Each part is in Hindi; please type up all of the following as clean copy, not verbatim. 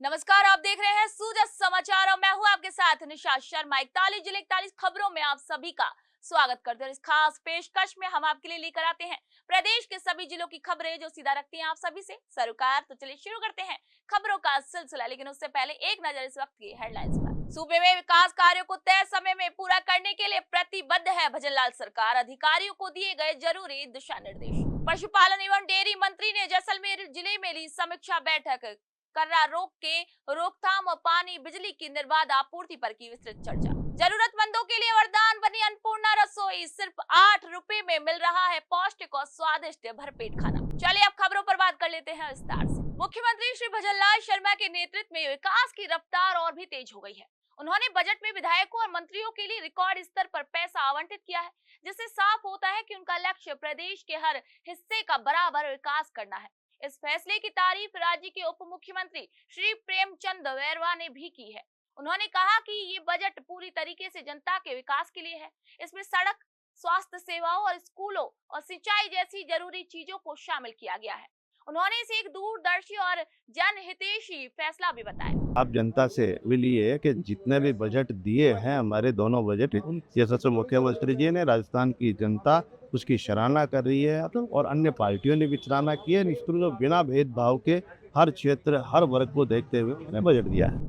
नमस्कार, आप देख रहे हैं सूरज समाचार और मैं हूं आपके साथ निशा शर्मा। 41 जिले 41 खबरों में आप सभी का स्वागत करते हैं। इस खास पेशकश में हम आपके लिए लेकर आते हैं प्रदेश के सभी जिलों की खबरें जो सीधा रखती हैं आप सभी से सरोकार। तो चलिए शुरू करते हैं खबरों का सिलसिला, लेकिन उससे पहले एक नजर इस वक्त की हेडलाइंस पर। सूबे में विकास कार्यों को तय समय में पूरा करने के लिए प्रतिबद्ध है भजनलाल सरकार। अधिकारियों को दिए गए जरूरी दिशा निर्देश। पशुपालन एवं डेयरी मंत्री ने जैसलमेर जिले में ली समीक्षा बैठक। कर्रा रोग के रोकथाम और पानी बिजली की निर्बाध आपूर्ति पर की विस्तृत चर्चा। जरूरतमंदों के लिए वरदान बनी अन्नपूर्णा रसोई। सिर्फ 8 रुपए में मिल रहा है पौष्टिक और स्वादिष्ट भरपेट खाना। चलिए अब खबरों पर बात कर लेते हैं विस्तार से। मुख्यमंत्री श्री भजनलाल शर्मा के नेतृत्व में विकास की रफ्तार और भी तेज हो गई है। उन्होंने बजट में विधायकों और मंत्रियों के लिए रिकॉर्ड स्तर पर पैसा आवंटित किया है, जिससे साफ होता है कि उनका लक्ष्य प्रदेश के हर हिस्से का बराबर विकास करना है। इस फैसले की तारीफ राज्य के उप मुख्यमंत्री श्री प्रेमचंद बैरवा ने भी की है। उन्होंने कहा कि ये बजट पूरी तरीके से जनता के विकास के लिए है। इसमें सड़क, स्वास्थ्य सेवाओं और स्कूलों और सिंचाई जैसी जरूरी चीजों को शामिल किया गया है। उन्होंने इसे एक दूरदर्शी और जनहितैषी फैसला भी बताया। आप जनता से विल ये है कि जितने भी बजट दिए हैं हमारे दोनों बजट, ये सबसे मुख्यमंत्री जी ने, राजस्थान की जनता उसकी सराहना कर रही है और अन्य पार्टियों ने भी सराहना की है। निश्चित रूप से बिना भेदभाव के हर क्षेत्र हर वर्ग को देखते हुए उन्हें बजट दिया है।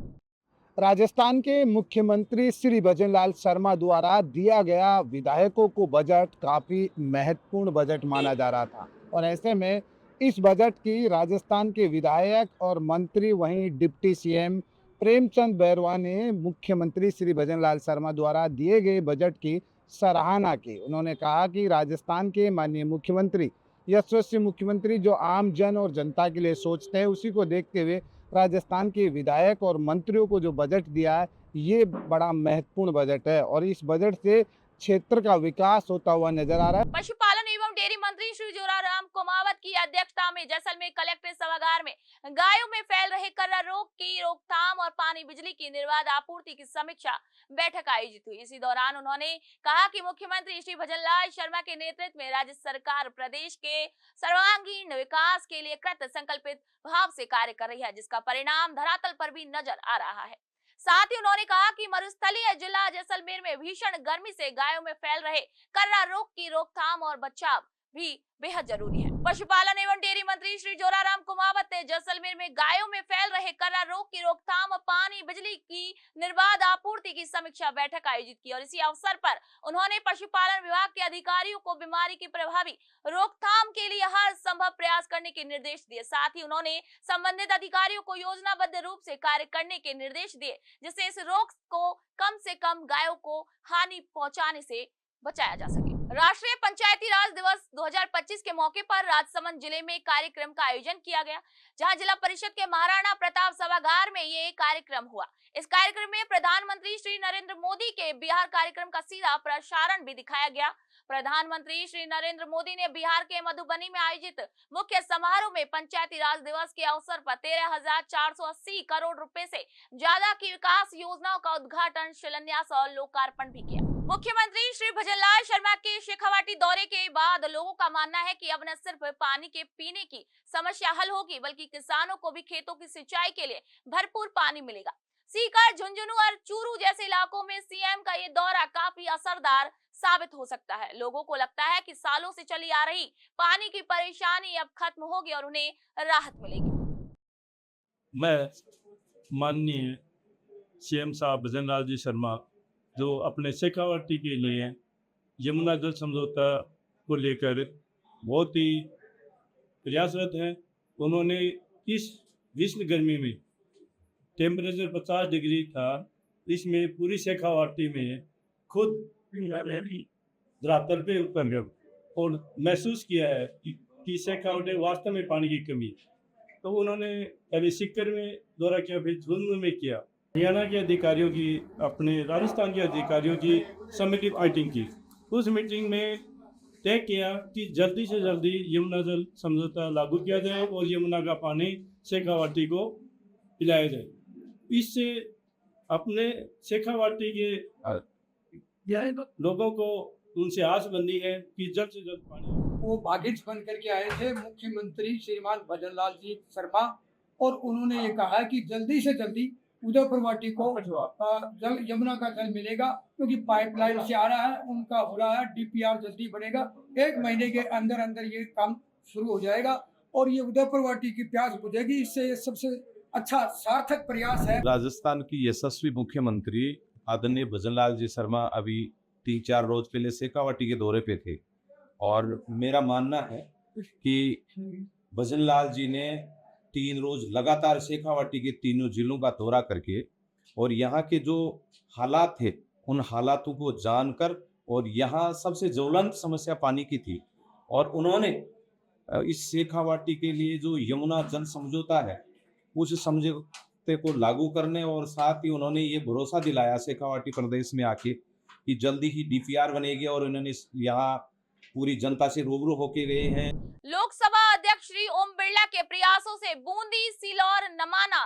राजस्थान के मुख्यमंत्री श्री भजनलाल शर्मा द्वारा दिया गया विधायकों को बजट काफ़ी महत्वपूर्ण बजट माना जा रहा था और ऐसे में इस बजट की राजस्थान के विधायक और मंत्री वहीं डिप्टी सीएम प्रेमचंद बैरवा ने मुख्यमंत्री श्री भजनलाल शर्मा द्वारा दिए गए बजट की सराहना की। उन्होंने कहा कि राजस्थान के माननीय मुख्यमंत्री यशस्वी मुख्यमंत्री जो आम जन और जनता के लिए सोचते हैं, उसी को देखते हुए राजस्थान के विधायक और मंत्रियों को जो बजट दिया है ये बड़ा महत्वपूर्ण बजट है और इस बजट से क्षेत्र का विकास होता हुआ नजर आ रहा है। पशुपालन एवं डेयरी मंत्री श्री जोराराम कुमावत की अध्यक्षता में जैसलमेर कलेक्ट्रेट सभागार में गायों में फैल रहे कर्रा रोग की रोकथाम और पानी बिजली की निर्बाध आपूर्ति की समीक्षा बैठक आयोजित हुई। इसी दौरान उन्होंने कहा कि मुख्यमंत्री श्री भजनलाल शर्मा के नेतृत्व में राज्य सरकार प्रदेश के सर्वांगीण विकास के लिए कृत संकल्पित भाव से कार्य कर रही है, जिसका परिणाम धरातल पर भी नजर आ रहा है। साथ ही उन्होंने कहा कि मरुस्थलीय जिला जैसलमेर में भीषण गर्मी से गायों में फैल रहे कर्रा रोग की रोकथाम और बचाव भी बेहद जरूरी है। पशुपालन एवं डेयरी मंत्री श्री जोराराम कुमावत ने जैसलमेर में गायों में फैल रहे कर्रा रोग की रोकथाम और पानी बिजली की निर्बाध आपूर्ति की समीक्षा बैठक आयोजित की और इसी अवसर पर उन्होंने पशुपालन विभाग के अधिकारियों को बीमारी की प्रभावी रोकथाम के लिए हर संभव प्रयास करने के निर्देश दिए। साथ ही उन्होंने संबंधित अधिकारियों को योजनाबद्ध रूप से कार्य करने के निर्देश दिए, जिससे इस रोग को कम से कम गायों को हानि पहुंचाने से बचाया जा सके। राष्ट्रीय पंचायती राज दिवस 2025 के मौके पर राजसमंद जिले में कार्यक्रम का आयोजन किया गया, जहां जिला परिषद के महाराणा प्रताप सभागार में ये कार्यक्रम हुआ। इस कार्यक्रम में प्रधानमंत्री श्री नरेंद्र मोदी के बिहार कार्यक्रम का सीधा प्रसारण भी दिखाया गया। प्रधानमंत्री श्री नरेंद्र मोदी ने बिहार के मधुबनी में आयोजित मुख्य समारोह में पंचायती राज दिवस के अवसर पर 13,480 करोड़ रुपए से ज्यादा की विकास योजनाओं का उद्घाटन, शिलान्यास और लोकार्पण भी किया। मुख्यमंत्री श्री भजनलाल शर्मा के शेखावाटी दौरे के बाद लोगों का मानना है कि अब न सिर्फ पानी के पीने की समस्या हल होगी, बल्कि किसानों को भी खेतों की सिंचाई के लिए भरपूर पानी मिलेगा। सीकर, झुंझुनू और चूरू जैसे इलाकों में सीएम का ये दौरा काफी असरदार साबित हो सकता है। लोगों को लगता है कि सालों से चली आ रही पानी की परेशानी अब खत्म होगी और उन्हें राहत मिलेगी। मैं माननीय सीएम साहब भजनलाल जी शर्मा जो अपने शेखावाटी के लिए यमुना जल समझौता को लेकर बहुत ही प्रयासरत हैं। उन्होंने इस भीषण गर्मी में टेम्परेचर 50 डिग्री था, इसमें पूरी शेखावाटी में खुद धरातल पे उतर गए और महसूस किया है कि शेखावाटी वास्तव में पानी की कमी है। तो उन्होंने पहले सीकर में दौरा किया, फिर झुंझुनू में किया। हरियाणा के अधिकारियों की, अपने राजस्थान के अधिकारियों की समिति मीटिंग की। उस मीटिंग में तय किया कि जल्दी से जल्दी यमुना जल समझौता लागू किया जाए और यमुना का पानी शेखावाटी को पिलाया जाए। इससे अपने शेखावाटी के लोगों को उनसे आस बंधी है कि जल्द से जल्द पानी। वो बागिज बन करके आए थे मुख्यमंत्री श्रीमान भजनलाल जी शर्मा और उन्होंने ये कहा है कि जल्दी से जल्दी उदयपुर वाटी को जल यमुना का जल मिलेगा, क्योंकि पाइपलाइन से आ रहा है, उनका हो रहा है, डीपीआर जल्दी बनेगा, 1 महीने के अंदर अंदर ये काम शुरू हो जाएगा और ये उदयपुर वाटी की प्यास बुझेगी। इससे ये सबसे अच्छा सार्थक प्रयास है। राजस्थान की यशस्वी मुख्यमंत्री आदरणीय भजनलाल जी शर्मा अभी 3-4 रोज पहले शेखावाटी के दौरे पे थे और मेरा मानना है कि भजनलाल जी ने 3 रोज लगातार शेखावाटी के तीनों जिलों का दौरा करके और यहाँ के जो हालात थे उन हालातों को जानकर, और यहाँ सबसे ज्वलंत समस्या पानी की थी, और उन्होंने इस शेखावाटी के लिए जो यमुना जल समझौता है उस समझौते को लागू करने और साथ ही उन्होंने ये भरोसा दिलाया शेखावाटी प्रदेश में आके कि जल्दी ही डीपीआर बनेगी, और उन्होंने यहाँ पूरी जनता से रूबरू होके गए हैं। लोकसभा अध्यक्ष श्री ओम बिरला के प्रयासों से बूंदी, सीलोर, नमाना,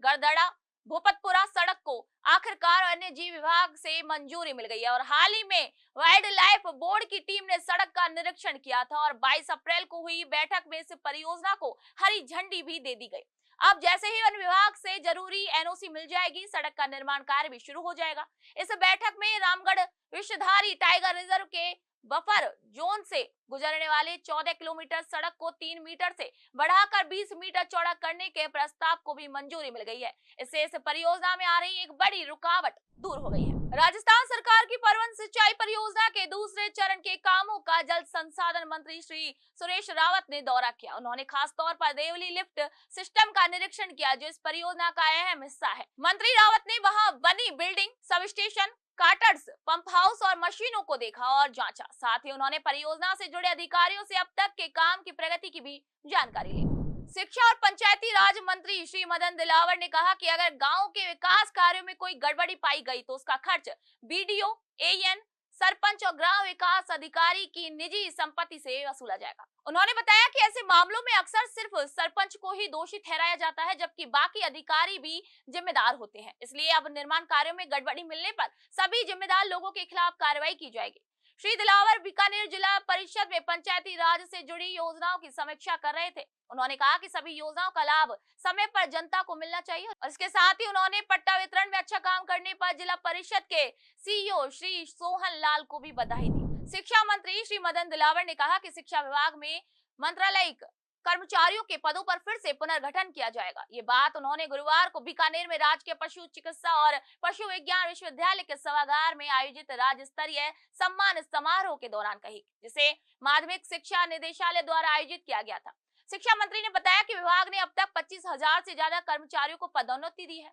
गरदड़ा, भूपतपुरा सड़क को आखिरकार वन्य जीव विभाग से मंजूरी मिल गई है और हाल ही में वाइल्ड लाइफ बोर्ड की टीम ने सड़क का निरीक्षण किया था और 22 अप्रैल को हुई बैठक में इस परियोजना को हरी झंडी भी दे दी गई। अब जैसे ही वन विभाग से जरूरी एनओसी मिल जाएगी, सड़क का निर्माण कार्य भी शुरू हो जाएगा। इस बैठक में रामगढ़ विषधारी टाइगर रिजर्व के बफर जोन से गुजरने वाले 14 किलोमीटर सड़क को 3 मीटर से बढ़ाकर 20 मीटर चौड़ा करने के प्रस्ताव को भी मंजूरी मिल गई है। इससे इस परियोजना में आ रही एक बड़ी रुकावट दूर हो गई है। राजस्थान सरकार की परवन सिंचाई परियोजना के दूसरे चरण के कामों का जल संसाधन मंत्री श्री सुरेश रावत ने दौरा किया। उन्होंने खास तौर पर देवली लिफ्ट सिस्टम का निरीक्षण किया, जो इस परियोजना का अहम हिस्सा है। मंत्री रावत ने वहां बनी building, sub station, काटर्स, pump house और मशीनों को देखा और जांचा। साथ ही उन्होंने परियोजना से जुड़े अधिकारियों से अब तक के काम की प्रगति की भी जानकारी ली। शिक्षा और पंचायती राज मंत्री श्री मदन दिलावर ने कहा कि अगर गांव के विकास कार्यों में कोई गड़बड़ी पाई गई तो उसका खर्च बीडीओ, एएन, सरपंच और ग्राम विकास अधिकारी की निजी संपत्ति से वसूला जाएगा। उन्होंने बताया कि ऐसे मामलों में अक्सर सिर्फ सरपंच को ही दोषी ठहराया जाता है, जबकि बाकी अधिकारी भी जिम्मेदार होते हैं। इसलिए अब निर्माण कार्यों में गड़बड़ी मिलने पर सभी जिम्मेदार लोगों के खिलाफ कार्रवाई की जाएगी। श्री दिलावर बीकानेर जिला परिषद में पंचायती राज से जुड़ी योजनाओं की समीक्षा कर रहे थे। उन्होंने कहा कि सभी योजनाओं का लाभ समय पर जनता को मिलना चाहिए और इसके साथ ही उन्होंने पट्टा वितरण में अच्छा काम करने पर जिला परिषद के सीईओ श्री सोहन लाल को भी बधाई दी। शिक्षा मंत्री श्री मदन दिलावर ने कहा कि शिक्षा विभाग में मंत्रालयिक कर्मचारियों के पदों पर फिर से पुनर्गठन किया जाएगा। ये बात उन्होंने गुरुवार को बीकानेर में राजकीय पशु चिकित्सा और पशु विज्ञान विश्वविद्यालय के सभागार में आयोजित राज्य स्तरीय सम्मान समारोह के दौरान कही, जिसे माध्यमिक शिक्षा निदेशालय द्वारा आयोजित किया गया था। शिक्षा मंत्री ने बताया कि विभाग ने अब तक 25,000 से ज्यादा कर्मचारियों को पदोन्नति दी है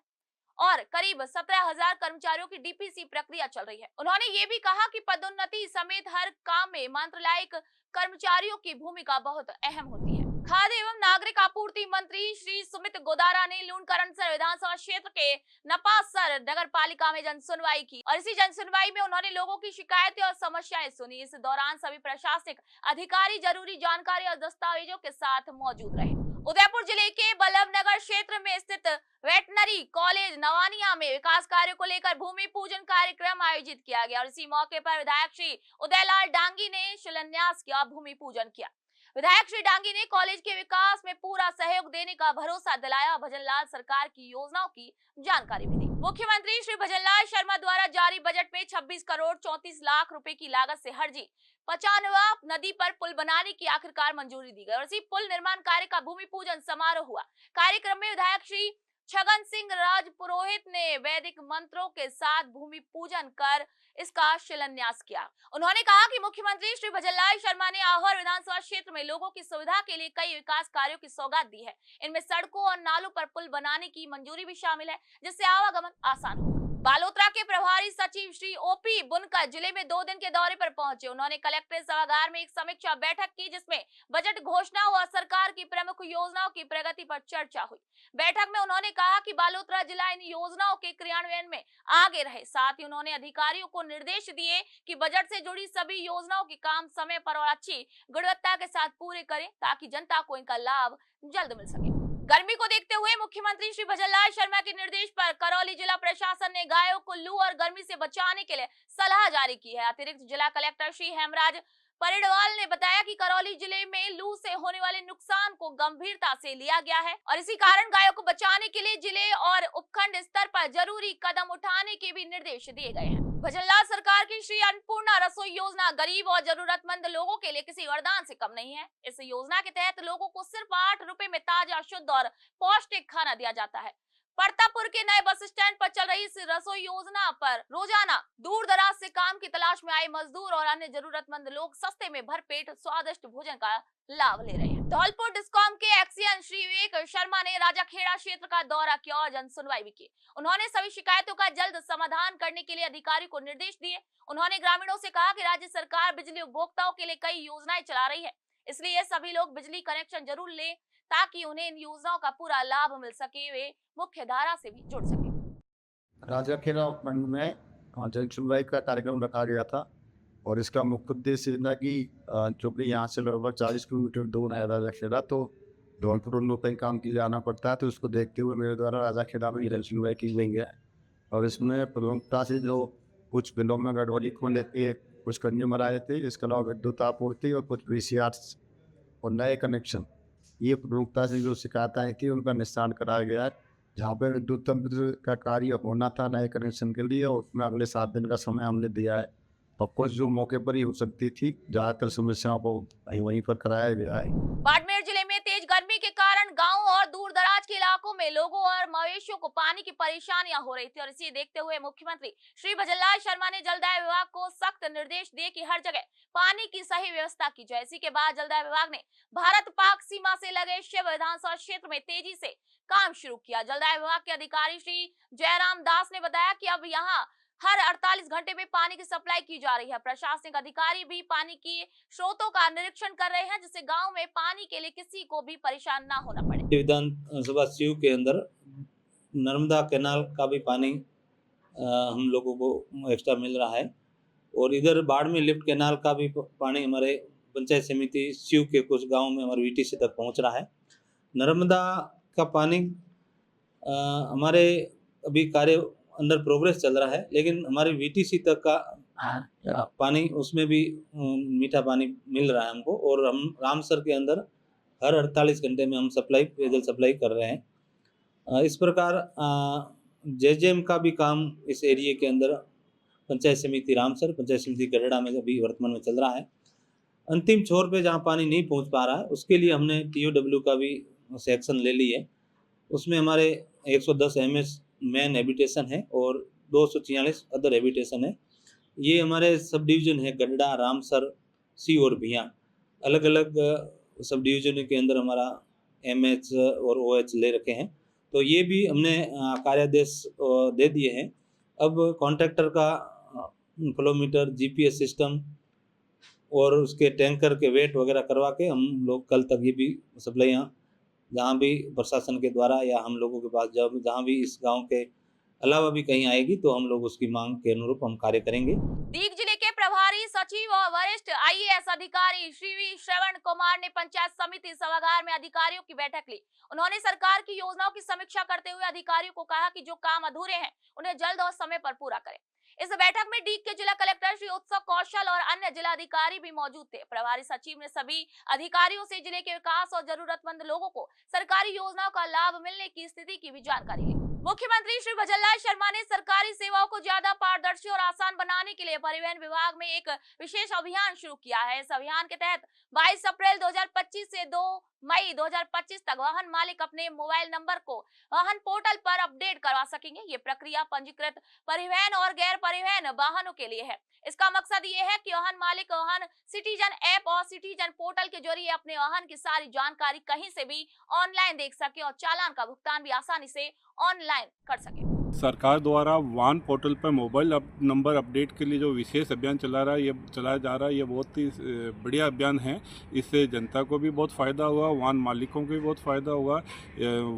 और करीब 17,000 कर्मचारियों की डीपीसी प्रक्रिया चल रही है। उन्होंने ये भी कहा कि पदोन्नति समेत हर काम में मंत्रालयिक कर्मचारियों की भूमिका बहुत अहम होती है। खाद्य एवं नागरिक आपूर्ति मंत्री श्री सुमित गोदारा ने लूणकरणसर विधानसभा क्षेत्र के नपासर नगर पालिका में जन सुनवाई की और इसी जन सुनवाई में उन्होंने लोगों की शिकायतें और समस्याएं सुनी। इस दौरान सभी प्रशासनिक अधिकारी जरूरी जानकारी और दस्तावेजों के साथ मौजूद रहे। उदयपुर जिले के बल्लभनगर क्षेत्र में स्थित वेटनरी कॉलेज नवानिया में विकास कार्य को लेकर भूमि पूजन कार्यक्रम आयोजित किया गया और इसी मौके पर विधायक श्री उदयलाल डांगी ने शिलान्यास किया, भूमि पूजन किया। विधायक श्री डांगी ने कॉलेज के विकास में पूरा सहयोग देने का भरोसा दिलाया। भजनलाल सरकार की योजनाओं की जानकारी भी दी। मुख्यमंत्री श्री भजनलाल शर्मा द्वारा जारी बजट में 26 करोड़ 34 लाख रुपए की लागत से हरजी 95 नदी पर पुल बनाने की आखिरकार मंजूरी दी गई और इसी पुल निर्माण कार्य का भूमि पूजन समारोह हुआ। कार्यक्रम में विधायक श्री छगन सिंह राजपुरोहित ने वैदिक मंत्रों के साथ भूमि पूजन कर इसका शिलान्यास किया। उन्होंने कहा कि मुख्यमंत्री श्री भजनलाल शर्मा ने आहोर विधानसभा क्षेत्र में लोगों की सुविधा के लिए कई विकास कार्यों की सौगात दी है। इनमें सड़कों और नालों पर पुल बनाने की मंजूरी भी शामिल है, जिससे आवागमन आसान होगा। बालोतरा के प्रभारी सचिव श्री ओपी बुनकर जिले में 2 दिन के दौरे पर पहुंचे। उन्होंने कलेक्ट्रेट सभागार में एक समीक्षा बैठक की, जिसमें बजट घोषणा और सरकार की प्रमुख योजनाओं की प्रगति पर चर्चा हुई। बैठक में उन्होंने कहा कि बालोतरा जिला इन योजनाओं के क्रियान्वयन में आगे रहे। साथ ही उन्होंने अधिकारियों को निर्देश दिए कि बजट से जुड़ी सभी योजनाओं के काम समय पर और अच्छी गुणवत्ता के साथ पूरे करें, ताकि जनता को इनका लाभ जल्द मिल सके। गर्मी को देखते हुए मुख्यमंत्री श्री भजनलाल शर्मा के निर्देश पर करौली जिला प्रशासन ने गायों को लू और गर्मी से बचाने के लिए सलाह जारी की है। अतिरिक्त जिला कलेक्टर श्री हेमराज परिडवाल ने बताया कि करौली जिले में लू से होने वाले नुकसान को गंभीरता से लिया गया है और इसी कारण गायों को बचाने के लिए जिले और उपखंड स्तर पर जरूरी कदम उठाने के भी निर्देश दिए गए हैं। भजनलाल सरकार की श्री अन्नपूर्णा रसोई योजना गरीब और जरूरतमंद लोगों के लिए किसी वरदान से कम नहीं है। इस योजना के तहत लोगों को सिर्फ 8 रुपए में ताजा, शुद्ध और पौष्टिक खाना दिया जाता है। परतापुर के नए बस स्टैंड पर चल रही इस रसोई योजना पर रोजाना दूर दराज से काम की तलाश में आए मजदूर और अन्य जरूरतमंद लोग सस्ते में भरपेट स्वादिष्ट भोजन का लाभ ले रहे हैं। धौलपुर डिस्कॉम के एक्सीएन श्री विवेक शर्मा ने राजाखेड़ा क्षेत्र का दौरा किया और जन सुनवाई भी की। उन्होंने सभी शिकायतों का जल्द समाधान करने के लिए अधिकारियों को निर्देश दिए। उन्होंने ग्रामीणों से कहा कि राज्य सरकार बिजली उपभोक्ताओं के लिए कई योजनाएं चला रही है, इसलिए सभी लोग बिजली कनेक्शन जरूर लें ताकि उन्हें इन योजनाओं का पूरा लाभ मिल सके, वे मुख्य धारा से भी जुड़ सके। राजाखेड़ा उपखंड में जन सुनवाई का कार्यक्रम रखा गया था और इसका मुख्य उद्देश्य था कि चूँकि यहाँ से लगभग 40 किलोमीटर दूर है राजाखेड़ा, तो धौलपुर लोग कहीं काम के लिए आना पड़ता है, तो उसको देखते हुए मेरे द्वारा राजाखेड़ा में जन सुनवाई की गई है और इसमें प्रमुखता से जो कुछ बिलों में गड़बड़ी को लेते कुछ कंज्यूमर आए थे, इसके अलावा विद्युत आपूर्ति और कुछ VCR और नए कनेक्शन, ये प्रमुखता से जो शिकायत आई थी उनका निस्तारण कराया गया है। जहाँ पे विद्युत तंत्र का कार्य होना था नए कनेक्शन के लिए, और उसमें अगले 7 दिन का समय हमने दिया है और कुछ जो मौके पर ही हो सकती थी, ज़्यादातर समस्याओं को वहीं पर कराया गया है। बाड़मेर जिले में तेज गर्मी के कारण गांव और दूर दराज के इलाकों में लोगों और मवेशियों को पानी की परेशानियां हो रही थी और इसे देखते हुए मुख्यमंत्री श्री भजनलाल शर्मा ने जलदाय विभाग को सख्त निर्देश दिए कि हर जगह पानी की सही व्यवस्था की जाए। इसी के बाद जलदाय विभाग ने भारत पाक सीमा से लगे शिव विधानसभा क्षेत्र में तेजी से काम शुरू किया। जलदाय विभाग के अधिकारी श्री जयराम दास ने बताया कि अब यहाँ हर 48 घंटे में पानी की सप्लाई की जा रही है। प्रशासनिक अधिकारी भी पानी की स्रोतों का निरीक्षण कर रहे हैं, जिससे गांव में पानी के लिए किसी को भी परेशान ना होना पड़े। विधानसभा सीयू के अंदर नर्मदा कैनाल का भी पानी हम लोगों को एक्स्ट्रा मिल रहा है और इधर बाड़मेर लिफ्ट कैनाल का भी पानी हमारे पंचायत समिति सीयू के कुछ गाँव में हमारे VTC तक पहुँच रहा है। नर्मदा का पानी हमारे अभी कार्य अंडर प्रोग्रेस चल रहा है, लेकिन हमारे VTC तक का पानी उसमें भी मीठा पानी मिल रहा है हमको, और हम रामसर के अंदर हर 48 घंटे में हम पेयजल सप्लाई कर रहे हैं। इस प्रकार JJM का भी काम इस एरिया के अंदर पंचायत समिति रामसर, पंचायत समिति गढ़ड़ा में अभी वर्तमान में चल रहा है। अंतिम छोर पे जहाँ पानी नहीं पहुँच पा रहा है उसके लिए हमने TOW का भी सेक्शन ले ली है। उसमें हमारे 110 MS मेन हैबिटेशन है और 246 अदर हैबिटेशन है। ये हमारे सब डिवीज़न है गढ़ड़ा, रामसर, सी और भिया, अलग अलग सब डिवीज़न के अंदर हमारा MH और OH ले रखे हैं। तो ये भी हमने कार्यादेश दे दिए हैं। अब कॉन्ट्रैक्टर का फ्लोमीटर, GPS सिस्टम और उसके टैंकर के वेट वगैरह करवा के हम लोग कल तक ये भी सप्लाई जहाँ भी प्रशासन के द्वारा या हम लोगों के पास जब जहाँ भी इस गांव के अलावा भी कहीं आएगी तो हम लोग उसकी मांग के अनुरूप हम कार्य करेंगे। दीग जिले के प्रभारी सचिव और वरिष्ठ IAS अधिकारी श्री V श्रवण कुमार ने पंचायत समिति सभागार में अधिकारियों की बैठक ली। उन्होंने सरकार की योजनाओं की समीक्षा करते हुए अधिकारियों को कहा कि जो काम अधूरे हैं उन्हें जल्द और समय पर पूरा करें। इस बैठक में डीग के जिला कलेक्टर श्री उत्सव कौशल और अन्य जिला अधिकारी भी मौजूद थे। प्रभारी सचिव ने सभी अधिकारियों से जिले के विकास और जरूरतमंद लोगों को सरकारी योजनाओं का लाभ मिलने की स्थिति की भी जानकारी ली। मुख्यमंत्री श्री भजनलाल शर्मा ने सरकारी सेवाओं को ज्यादा पारदर्शी और आसान बनाने के लिए परिवहन विभाग में एक विशेष अभियान शुरू किया है। इस अभियान के तहत 22 अप्रैल 2025 से 2 मई 2025 तक वाहन मालिक अपने मोबाइल नंबर को वाहन पोर्टल पर अपडेट करवा सकेंगे। ये प्रक्रिया पंजीकृत परिवहन और गैर परिवहन वाहनों के लिए है। इसका मकसद ये है कि वाहन मालिक वाहन सिटीजन ऐप और सिटीजन पोर्टल के जरिए अपने वाहन की सारी जानकारी कहीं से भी ऑनलाइन देख सके और चालान का भुगतान भी आसानी से ऑनलाइन कर सके। सरकार द्वारा वाहन पोर्टल पर मोबाइल नंबर अपडेट के लिए जो विशेष अभियान चलाया जा रहा है, ये बहुत ही बढ़िया अभियान है। इससे जनता को भी बहुत फ़ायदा हुआ, वाहन मालिकों को भी बहुत फ़ायदा हुआ।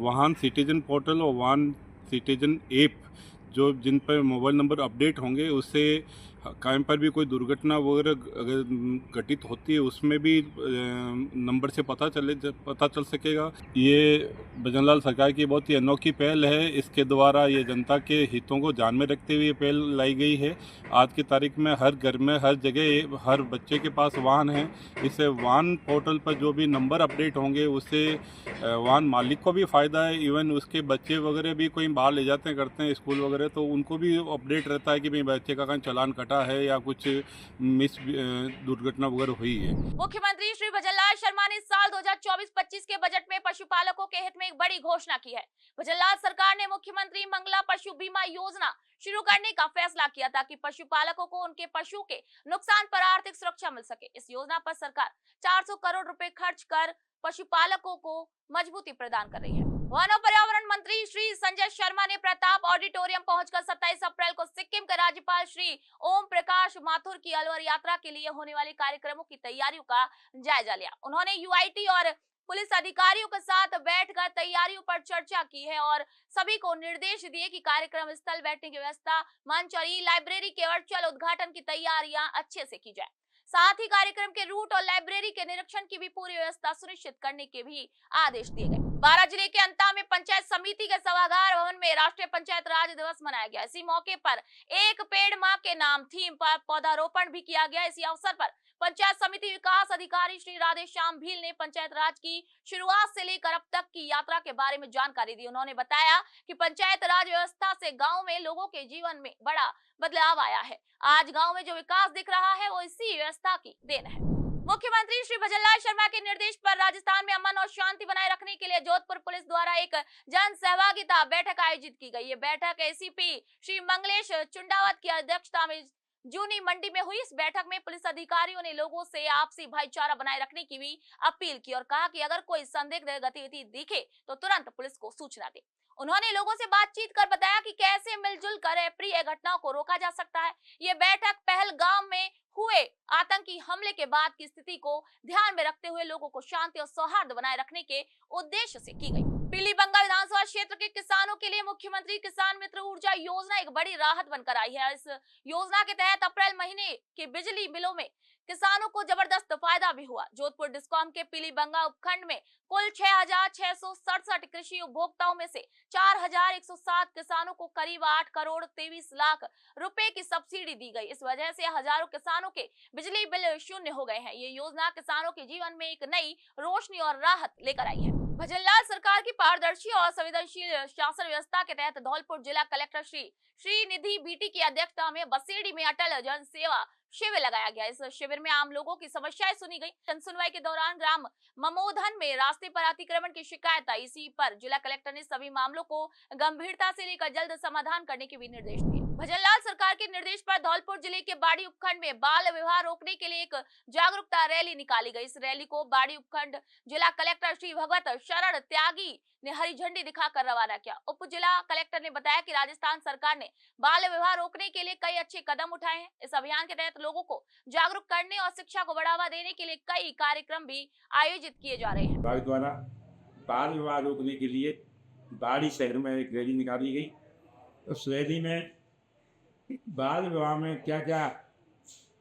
वाहन सिटीजन पोर्टल और वाहन सिटीजन ऐप जो जिन पर मोबाइल नंबर अपडेट होंगे, उससे कहीं पर भी कोई दुर्घटना वगैरह अगर घटित होती है उसमें भी नंबर से पता चल सकेगा। ये भजनलाल सरकार की बहुत ही अनोखी पहल है। इसके द्वारा ये जनता के हितों को ध्यान में रखते हुए ये पहल लाई गई है। आज की तारीख में हर घर में हर जगह हर बच्चे के पास वाहन है। इससे वाहन पोर्टल पर जो भी नंबर अपडेट होंगे उससे वाहन मालिक को भी फ़ायदा है। इवन उसके बच्चे वगैरह भी कोई बाहर ले जाते हैं करते हैं स्कूल वगैरह, तो उनको भी अपडेट रहता है कि भाई बच्चे का कहीं चालान कटा है या कुछ दुर्घटना वगैरह हुई है। मुख्यमंत्री श्री भजनलाल शर्मा ने साल 2024-25 के बजट में पशुपालकों के हित में एक बड़ी घोषणा की है। भजनलाल सरकार ने मुख्यमंत्री मंगला पशु बीमा योजना शुरू करने का फैसला किया ताकि पशुपालकों को उनके पशु के नुकसान पर आर्थिक सुरक्षा मिल सके। इस योजना पर सरकार 400 करोड़ रुपए खर्च कर पशुपालकों को मजबूती प्रदान कर रही है। वन और पर्यावरण मंत्री श्री संजय शर्मा ने प्रताप ऑडिटोरियम पहुंचकर 27 अप्रैल को सिक्किम के राज्यपाल श्री ओम प्रकाश माथुर की अलवर यात्रा के लिए होने वाले कार्यक्रमों की तैयारियों का जायजा लिया। उन्होंने यूआईटी और पुलिस अधिकारियों के साथ बैठकर तैयारियों पर चर्चा की है और सभी को निर्देश दिए कि कार्यक्रम स्थल, बैठने की व्यवस्था, मंच और लाइब्रेरी के वर्चुअल उद्घाटन की तैयारियां अच्छे से की जाए। साथ ही कार्यक्रम के रूट और लाइब्रेरी के निरीक्षण की भी पूरी व्यवस्था सुनिश्चित करने के भी आदेश दिए गए। बारां जिले के अंता में पंचायत समिति के सभागार भवन में राष्ट्रीय पंचायत राज दिवस मनाया गया। इसी मौके पर एक पेड़ मां के नाम थीम पर पौधारोपण भी किया गया। इसी अवसर पर पंचायत समिति विकास अधिकारी श्री राधेश्याम भील ने पंचायत राज की शुरुआत से लेकर अब तक की यात्रा के बारे में जानकारी दी। उन्होंने बताया कि पंचायत राज व्यवस्था से गांव में लोगों के जीवन में बड़ा बदलाव आया है। आज गांव में जो विकास दिख रहा है वो इसी व्यवस्था की देन है। मुख्यमंत्री श्री भजनलाल शर्मा के निर्देश पर राजस्थान में अमन और शांति बनाए रखने के लिए जोधपुर पुलिस द्वारा एक जन सहभागिता बैठक आयोजित की गई। ये बैठक एसीपी श्री मंगलेश चुंडावत की अध्यक्षता में जूनी मंडी में हुई। इस बैठक में पुलिस अधिकारियों ने लोगों से आपसी भाईचारा बनाए रखने की भी अपील की और कहा कि अगर कोई संदिग्ध गतिविधि दिखे तो तुरंत पुलिस को सूचना दे। उन्होंने लोगों से बातचीत कर बताया कि कैसे मिलजुल कर अप्रिय घटनाओं को रोका जा सकता है। ये बैठक पहलगाम में हुए आतंकी हमले के बाद की स्थिति को ध्यान में रखते हुए लोगों को शांति और सौहार्द बनाए रखने के उद्देश्य से की गई। पीलीबंगा विधानसभा क्षेत्र के किसानों के लिए मुख्यमंत्री किसान मित्र ऊर्जा योजना एक बड़ी राहत बनकर आई है। इस योजना के तहत अप्रैल महीने के बिजली बिलों में किसानों को जबरदस्त फायदा भी हुआ। जोधपुर डिस्कॉम के पीलीबंगा उपखंड में कुल 6,667 कृषि उपभोक्ताओं में से 4,107 किसानों को करीब 8 करोड़ 23 लाख रुपए की सब्सिडी दी गई। इस वजह से हजारों किसानों के बिजली बिल शून्य हो गए हैं। ये योजना किसानों के जीवन में एक नई रोशनी और राहत लेकर आई है। भजनलाल सरकार की पारदर्शी और संवेदनशील शासन व्यवस्था के तहत धौलपुर जिला कलेक्टर श्री निधि बीटी की अध्यक्षता में बसेड़ी में अटल जन सेवा शिविर लगाया गया। इस शिविर में आम लोगों की समस्याएं सुनी गई। जनसुनवाई के दौरान ग्राम ममोधन में रास्ते पर अतिक्रमण की शिकायत आई। इसी पर जिला कलेक्टर ने सभी मामलों को गंभीरता से लेकर जल्द समाधान करने के भी निर्देश दिए। भजनलाल सरकार के निर्देश पर धौलपुर जिले के बाड़ी उपखंड में बाल विवाह रोकने के लिए एक जागरूकता रैली निकाली गई। इस रैली को बाड़ी उपखंड जिला कलेक्टर श्री भगवत शरण त्यागी ने हरी झंडी दिखाकर रवाना किया। उप जिला कलेक्टर ने बताया कि राजस्थान सरकार ने बाल विवाह रोकने के लिए कई अच्छे कदम उठाए हैं। इस अभियान के तहत लोगों को जागरूक करने और शिक्षा को बढ़ावा देने के लिए कई कार्यक्रम भी आयोजित किए जा रहे हैं। विभाग द्वारा बाल विवाह रोकने के लिए बाड़ी शहर में एक रैली निकाली गई। उस रैली में बाल विवाह में क्या क्या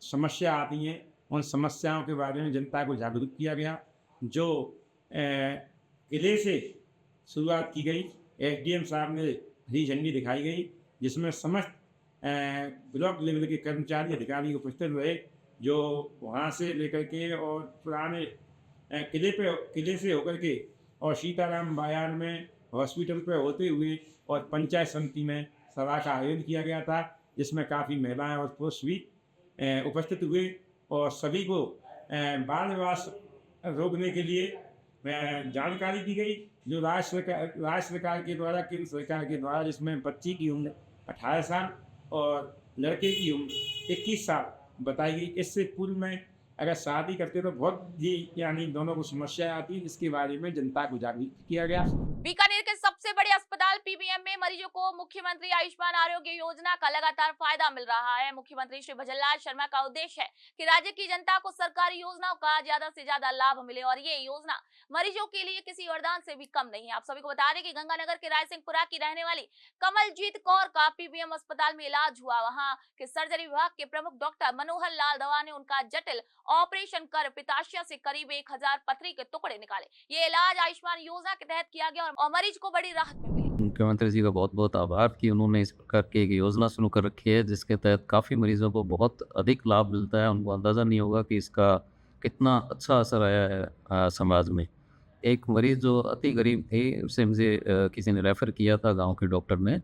समस्या आती हैं उन समस्याओं के बारे में जनता को जागरूक किया गया। जो किले से शुरुआत की गई, एसडीएम साहब ने हरी झंडी दिखाई गई, जिसमें समस्त ब्लॉक लेवल के कर्मचारी अधिकारी उपस्थित हुए, जो वहाँ से लेकर के और पुराने किले से होकर के और सीताराम बाजार में हॉस्पिटल पर होते हुए और पंचायत समिति में सभा का आयोजन किया गया था, जिसमें काफ़ी महिलाएं और पुरुष भी उपस्थित हुए और सभी को बाल विवाह रोकने के लिए जानकारी दी गई। जो राज्य सरकार के द्वारा, केंद्र सरकार के द्वारा, जिसमें बच्ची की उम्र 18 साल और लड़के की उम्र 21 साल बताई गई। इससे पूर्व में अगर शादी करते तो बहुत ही यानी दोनों को समस्या आती है, जिसके बारे में जनता को जागरूक किया गया। बीकानेर के सबसे बड़े अस्पताल पीबीएम में मरीजों को मुख्यमंत्री आयुष्मान आरोग्य योजना का लगातार फायदा मिल रहा है। मुख्यमंत्री श्री भजनलाल शर्मा का उद्देश्य है कि राज्य की जनता को सरकारी योजनाओं का ज्यादा से ज्यादा लाभ मिले और ये योजना मरीजों के लिए किसी वरदान से भी कम नहीं है। आप सभी को बता दें कि गंगानगर के रायसिंहपुरा की रहने वाली कमलजीत कौर का पीबीएम अस्पताल में इलाज हुआ। वहां के सर्जरी विभाग के प्रमुख डॉक्टर मनोहर लाल दवा ने उनका जटिल ऑपरेशन कर पित्ताशय से करीब 1000 पथरी के टुकड़े निकाले। ये इलाज आयुष्मान योजना के तहत किया गया और मरीज को बड़ी राहत में मिली। मुख्यमंत्री जी का बहुत बहुत आभार कि उन्होंने इस प्रकार की एक योजना शुरू कर रखी है जिसके तहत काफ़ी मरीजों को बहुत अधिक लाभ मिलता है। उनको अंदाज़ा नहीं होगा कि इसका कितना अच्छा असर आया है समाज में। एक मरीज़ जो अति गरीब थी, उसे मुझे किसी ने रेफ़र किया था गांव के डॉक्टर ने,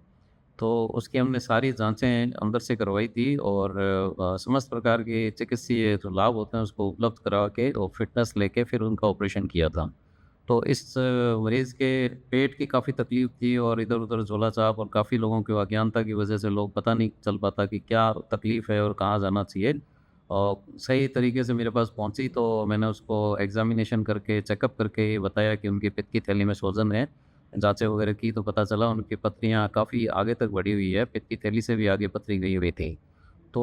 तो उसकी हमने सारी जांचें अंदर से करवाई थी और समस्त प्रकार के चिकित्सीय जो लाभ होते हैं उसको उपलब्ध करा के और फिटनेस लेके फिर उनका ऑपरेशन किया था। तो इस मरीज़ के पेट की काफ़ी तकलीफ़ थी और इधर-उधर झोला-छाप और काफ़ी लोगों की अज्ञानता की वजह से लोग पता नहीं चल पाता कि क्या तकलीफ़ है और कहाँ जाना चाहिए। और सही तरीके से मेरे पास पहुंची तो मैंने उसको एग्ज़ामिनेशन करके चेकअप करके ये बताया कि उनकी पित्त की थैली में सूजन है। जाँचें वगैरह की तो पता चला उनकी पथरियाँ काफ़ी आगे तक बढ़ी हुई है, पित्त की थैली से भी आगे पथरी गई हुई थी। तो